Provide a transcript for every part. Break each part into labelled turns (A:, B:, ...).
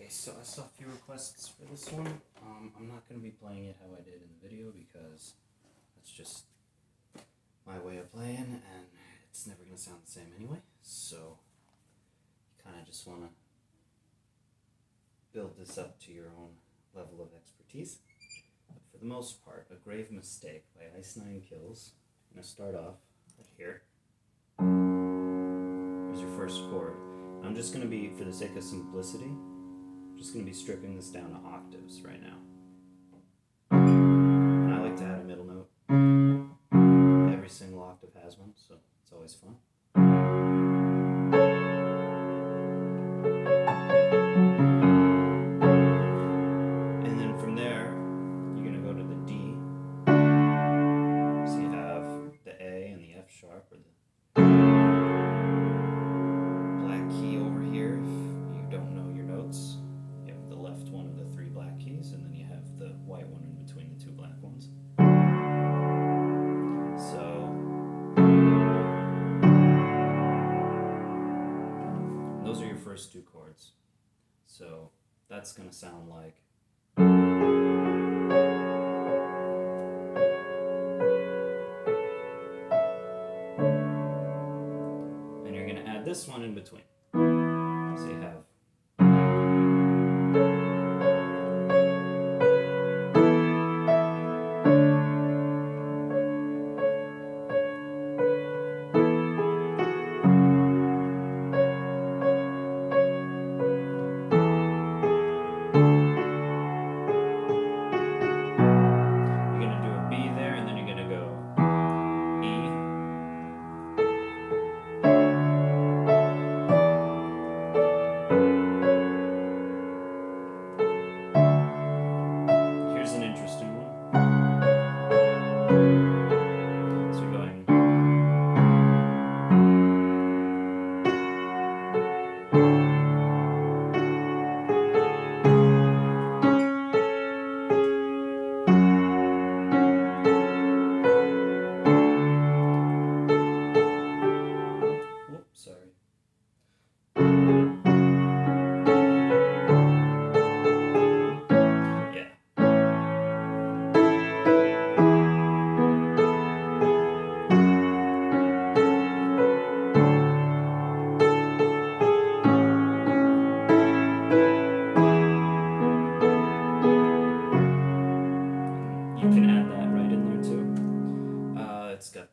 A: Okay, so I saw a few requests for this one. I'm not going to be playing it how I did in the video because that's just my way of playing and it's never going to sound the same anyway. So you kind of just want to build this up to your own level of expertise. But for the most part, A Grave Mistake by Ice Nine Kills. I'm going to start off right here. Here's your first chord. I'm just going to be, for the sake of simplicity, just going to be stripping this down to octaves right now. And I like to add a middle note. Every single octave has one, so it's always fun. And then from there, you're going to go to the D. So you have the A and the F sharp, or the black key over here if you don't know your notes. You have the left one of the three black keys, and then you have the white one in between the two black ones. So those are your first two chords. So that's going to sound like and you're going to add this one in between. So you have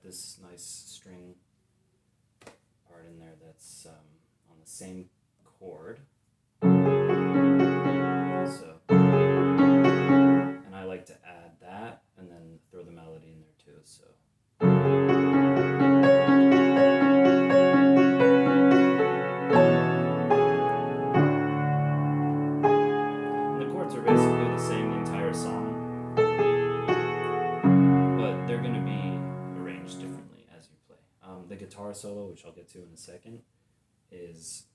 A: this nice string part in there that's on the same chord. So, and I like to add that and then throw the melody in there too. So. And the chords are basically the same the entire song, but they're going to be differently as you play. The guitar solo, which I'll get to in a second, is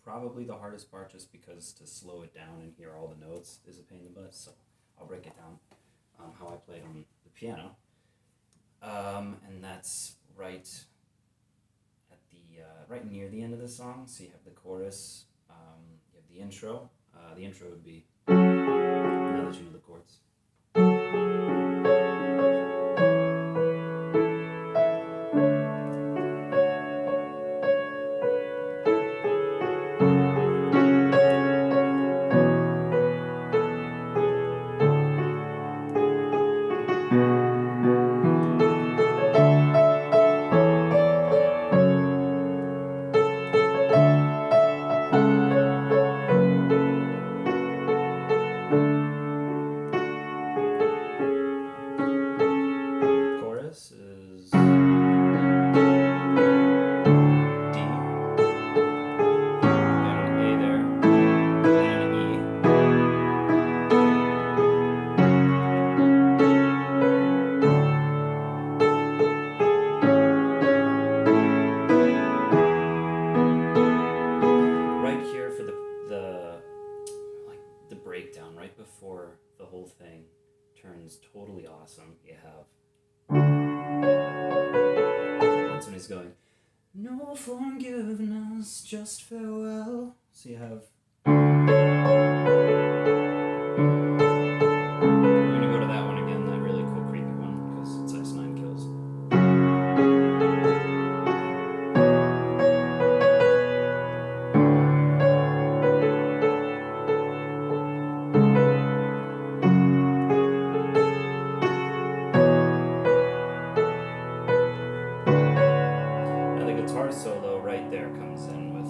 A: probably the hardest part just because to slow it down and hear all the notes is a pain in the butt, so I'll break it down how I play it on the piano. And that's right at the right near the end of the song, so you have the chorus, you have the intro. The intro would be, now that you know the chords. Breakdown right before the whole thing turns totally awesome. You have that's when he's going, no forgiveness, just farewell. So you have gonna go to that one again, that really cool creepy one, because it's Ice 9 Kills. Now the guitar solo right there comes in with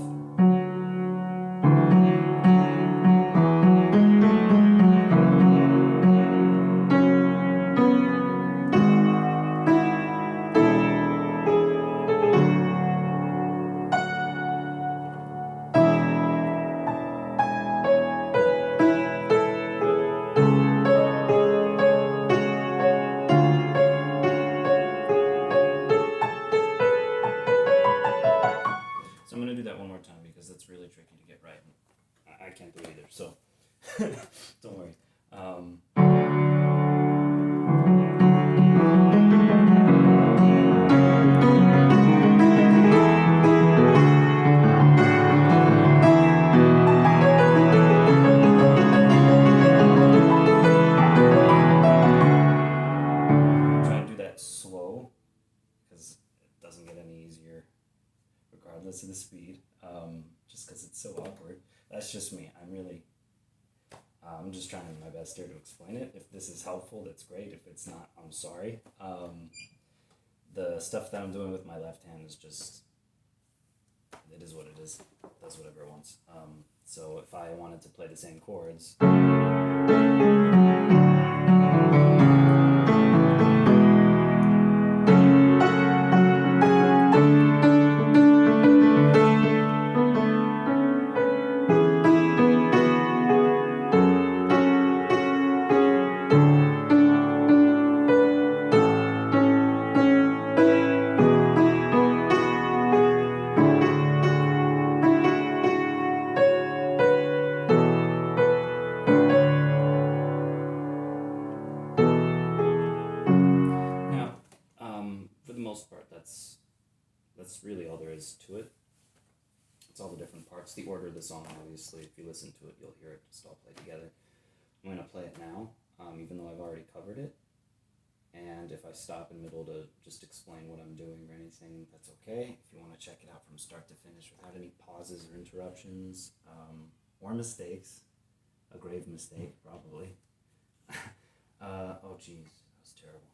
A: So I'm going to do that one more time because that's really tricky to get right. I can't do it either, so don't worry. Try to do that slow because it doesn't get any easier regardless of the speed, just because it's so awkward. That's just me. I'm just trying my best here to explain it. If this is helpful, that's great. If it's not, I'm sorry. The stuff that I'm doing with my left hand is just, it is what it is. It does whatever it wants. So if I wanted to play the same chords, part, that's really all there is to it. It's all the different parts. The order of the song, obviously, if you listen to it, you'll hear it just all play together. I'm going to play it now, even though I've already covered it. And if I stop in the middle to just explain what I'm doing or anything, that's okay. If you want to check it out from start to finish without any pauses or interruptions, or mistakes, a grave mistake, probably. Oh, geez, that was terrible.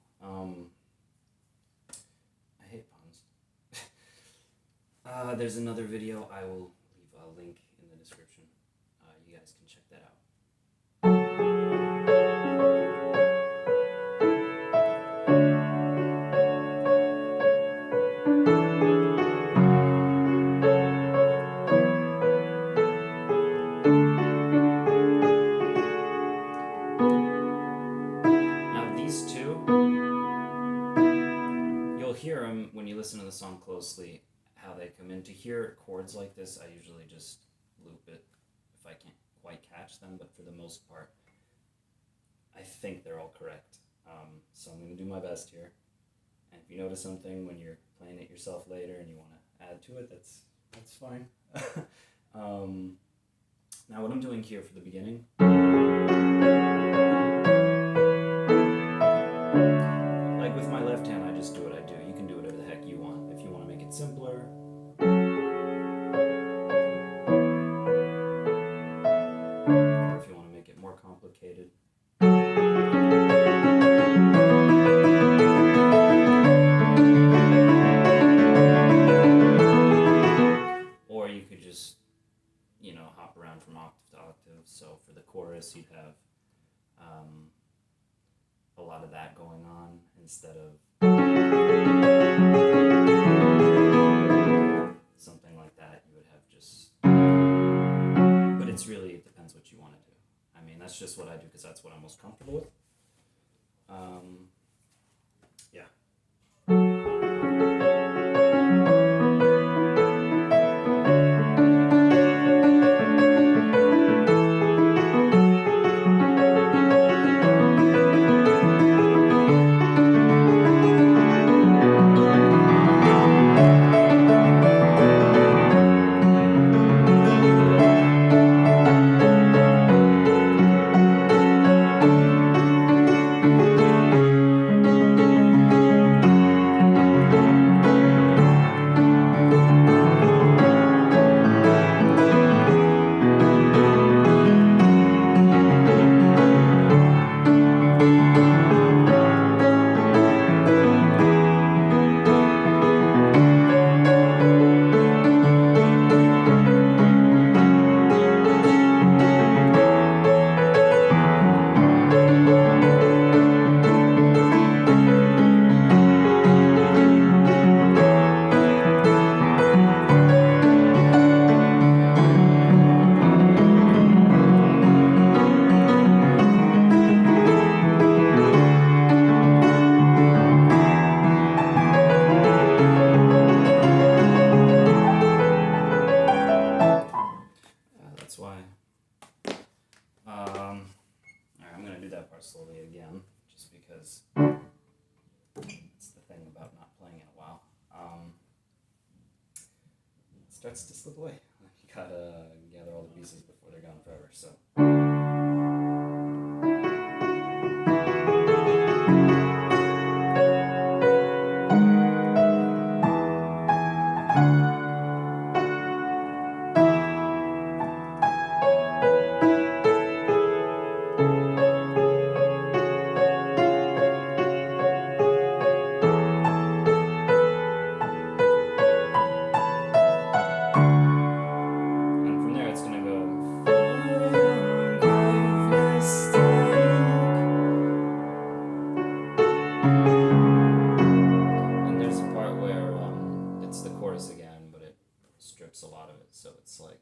A: I hate puns. There's another video. I will leave a link in the description. You guys can check that out. Now these two, you'll hear them when you listen to the song closely, how they come in. To hear chords like this, I usually just loop it if I can't quite catch them, but for the most part, I think they're all correct. So I'm going to do my best here. And if you notice something when you're playing it yourself later and you want to add to it, that's fine. Now what I'm doing here for the beginning, like with my left hand, I just do what I do. You can do whatever the heck you want. If you want to make it simpler, or if you want to make it more complicated. Or you could just, hop around from octave to octave. So for the chorus, you'd have a lot of that going on instead of something like that. You would have just, but it depends what you want to do. I mean, that's just what I do because that's what I'm most comfortable with. Yeah. slowly again, just because it's the thing about not playing in a while. It starts to slip away. You gotta gather all the pieces before they're gone forever. So. Again, but it strips a lot of it, so it's like